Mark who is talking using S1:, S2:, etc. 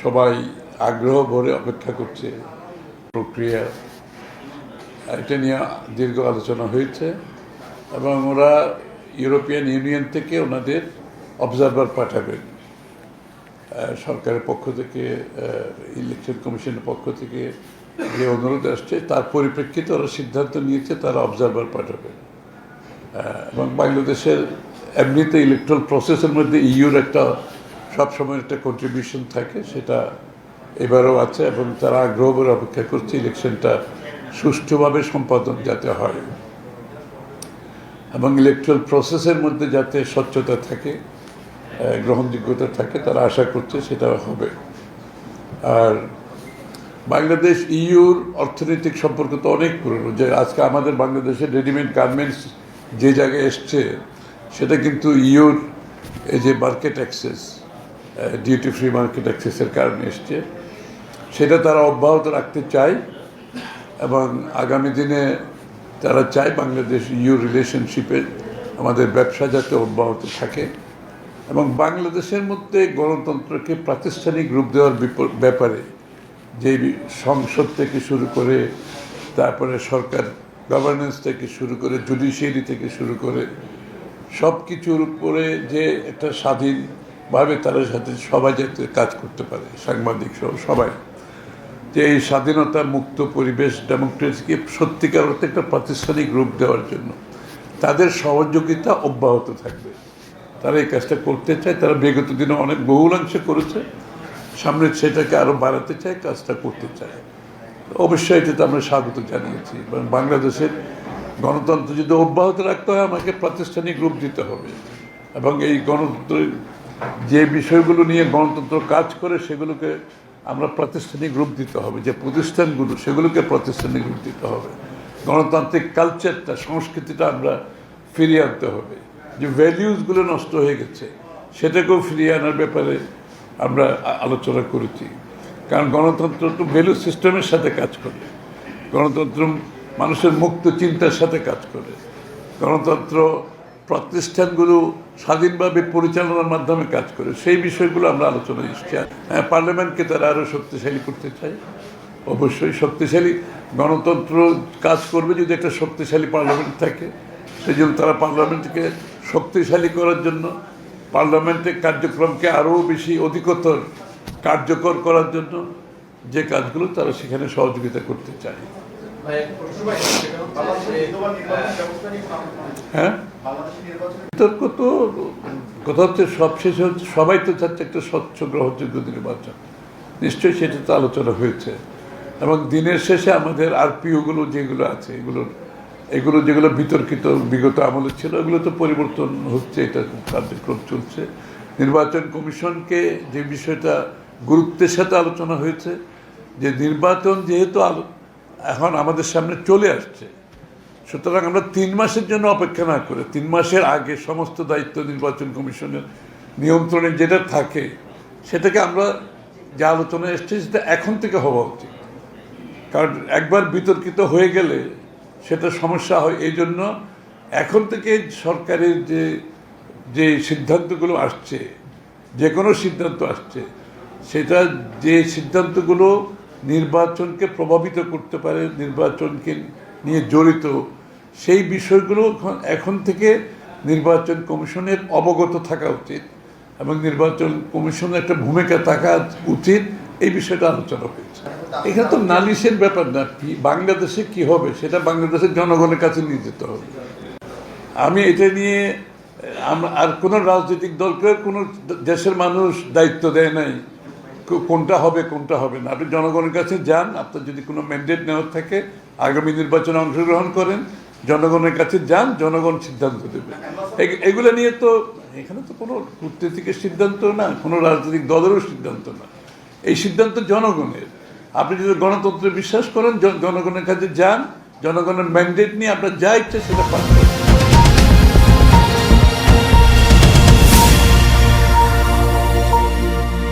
S1: সবাই আগ্রহ ভরে অপেক্ষা করছে প্রক্রিয়া। এটা নিয়ে দীর্ঘ আলোচনা হয়েছে এবং ওরা ইউরোপিয়ান ইউনিয়ন থেকে ওনাদের অবজারভার পাঠাবেন। সরকারের পক্ষ থেকে, ইলেকশন কমিশনের পক্ষ থেকে যে অনুরোধ আসছে তার পরিপ্রেক্ষিতে ওরা সিদ্ধান্ত নিয়েছে তারা অবজারভার পাঠাবে। এবং বাংলাদেশের এমনিতে ইলেকট্রাল প্রসেসের মধ্যে ইউর একটা সবসময় একটা কন্ট্রিবিউশন থাকে, সেটা এবারও আছে এবং তারা আগ্রহ করে অপেক্ষা করছে ইলেকশনটা সুষ্ঠুভাবে সম্পাদন যাতে হয় এবং ইলেকট্রাল প্রসেসের মধ্যে যাতে স্বচ্ছতা থাকে, গ্রহণযোগ্যতা থাকে, তারা আশা করছে সেটা হবে। আর বাংলাদেশ ইউর অর্থনৈতিক সম্পর্ক তো অনেক পুরনো, যে আজকে আমাদের বাংলাদেশের রেডিমেড গার্মেন্টস যে জায়গায় এসছে সেটা কিন্তু ইউর এই যে market access, duty free market অ্যাক্সেসের কারণে এসছে। সেটা তারা অব্যাহত রাখতে চায় এবং আগামী দিনে তারা চায় বাংলাদেশ ইউ রিলেশনশিপে আমাদের ব্যবসা যাতে অব্যাহত থাকে এবং বাংলাদেশের মধ্যে গণতন্ত্রকে প্রাতিষ্ঠানিক রূপ দেওয়ার ব্যাপারে যে সংসদ থেকে শুরু করে, তারপরে সরকার গভর্নেন্স থেকে শুরু করে, জুডিশিয়ারি থেকে শুরু করে সব কিছুর উপরে যে একটা স্বাধীনভাবে তারা সাথে সবাই যাতে কাজ করতে পারে, সাংবাদিক সহ সবাই, যে এই স্বাধীনতা মুক্ত পরিবেশ ডেমোক্রেসিকে সত্যিকার অর্থে একটা প্রাতিষ্ঠানিক রূপ দেওয়ার জন্য তাদের সহযোগিতা অব্যাহত থাকবে। তারা এই কাজটা করতে চায়, তারা বিগত দিনে অনেক বহুলাংশে করেছে, সামনে সেটাকে আরও বাড়াতে চায়, কাজটা করতে চায়। অবশ্যই এটাতে আমরা স্বাগত জানিয়েছি এবং বাংলাদেশের গণতন্ত্র যদি অব্যাহত রাখতে হয় আমাকে প্রাতিষ্ঠানিক রূপ দিতে হবে এবং এই গণতন্ত্রের যে বিষয়গুলো নিয়ে গণতন্ত্র কাজ করে সেগুলোকে আমরা প্রাতিষ্ঠানিক রূপ দিতে হবে, যে প্রতিষ্ঠানগুলো সেগুলোকে প্রাতিষ্ঠানিক রূপ দিতে হবে। গণতান্ত্রিক কালচারটা, সংস্কৃতিটা আমরা ফিরিয়ে আনতে হবে। যে ভ্যালিউসগুলো নষ্ট হয়ে গেছে সেটাকেও ফিরিয়ে আনার ব্যাপারে আমরা আলোচনা করেছি। কারণ গণতন্ত্র তো ভ্যালু সিস্টেমের সাথে কাজ করে, গণতন্ত্র মানুষের মুক্ত চিন্তার সাথে কাজ করে, গণতন্ত্র প্রতিষ্ঠানগুলো স্বাধীনভাবে পরিচালনার মাধ্যমে কাজ করে। সেই বিষয়গুলো আমরা আলোচনা এসেছি। হ্যাঁ, পার্লামেন্টকে তারা আরও শক্তিশালী করতে চায়। অবশ্যই শক্তিশালী গণতন্ত্র কাজ করবে যদি একটা শক্তিশালী পার্লামেন্ট থাকে। সেই জন্য তারা পার্লামেন্টকে শক্তিশালী করার জন্য, পার্লামেন্টের কার্যক্রমকে আরও বেশি অধিকতর কার্যকর করার জন্য যে কাজগুলো তারা সেখানে সহযোগিতা করতে চায়। হ্যাঁ, বিতর্ক তো কথা হচ্ছে সবশেষে হচ্ছে সবাই তো চাচ্ছে একটা স্বচ্ছ গ্রহণযোগ্য নির্বাচন। নিশ্চয়ই সেটা তো আলোচনা হয়েছে এবং দিনের শেষে আমাদের আরপিওগুলো যেগুলো আছে এগুলো যেগুলো বিতর্কিত বিগত আমলে ছিল এগুলো তো পরিবর্তন হচ্ছে, এটা কার্যক্রম চলছে। নির্বাচন কমিশনকে যে বিষয়টা গুরুত্বের সাথে আলোচনা হয়েছে, যে নির্বাচন যেহেতু এখন আমাদের সামনে চলে আসছে, সুতরাং আমরা 3 মাসের জন্য অপেক্ষা না করে 3 মাসের আগে সমস্ত দায়িত্ব নির্বাচন কমিশনের নিয়ন্ত্রণে যেটা থাকে সেটাকে আমরা যে আলোচনা এসছে সেটা এখন থেকে হওয়া উচিত। কারণ একবার বিতর্কিত হয়ে গেলে সেটা সমস্যা হয়। এই জন্য এখন থেকে সরকারের যে সিদ্ধান্তগুলো আসছে, যে কোনো সিদ্ধান্ত আসছে, সেটা যে সিদ্ধান্তগুলো নির্বাচনকে প্রভাবিত করতে পারে, নির্বাচনকে নিয়ে জড়িত, সেই বিষয়গুলো এখন থেকে নির্বাচন কমিশনের অবগত থাকা উচিত এবং নির্বাচন কমিশনের একটা ভূমিকা থাকা উচিত। এই বিষয়টা আলোচনা হয়েছে। এখানে তো নালিশের ব্যাপার না, বাংলাদেশে কি হবে সেটা বাংলাদেশের জনগণের কাছে নিয়ে যেতে হবে। আমি এটা নিয়ে আর কোনো রাজনৈতিক দলকে কোনো দেশের মানুষ দায়িত্ব দেয় নাই কোনটা হবে কোনটা হবে না। আপনি জনগণের কাছে যান, আপনার যদি কোনো ম্যান্ডেট নেওয়ার থাকে আগামী নির্বাচনে অংশগ্রহণ করেন, জনগণের কাছে যান, জনগণ সিদ্ধান্ত দেবে। এগুলো নিয়ে তো এখানে তো কোনো কূটনীতিকের সিদ্ধান্ত না, কোনো রাজনৈতিক দলেরও সিদ্ধান্ত না, এই সিদ্ধান্ত জনগণের। আপনি যদি গণতন্ত্রে বিশ্বাস করেন জনগণের কাছে যান, জনগণের ম্যান্ডেট নিয়ে আপনার যা ইচ্ছে সেটা পান।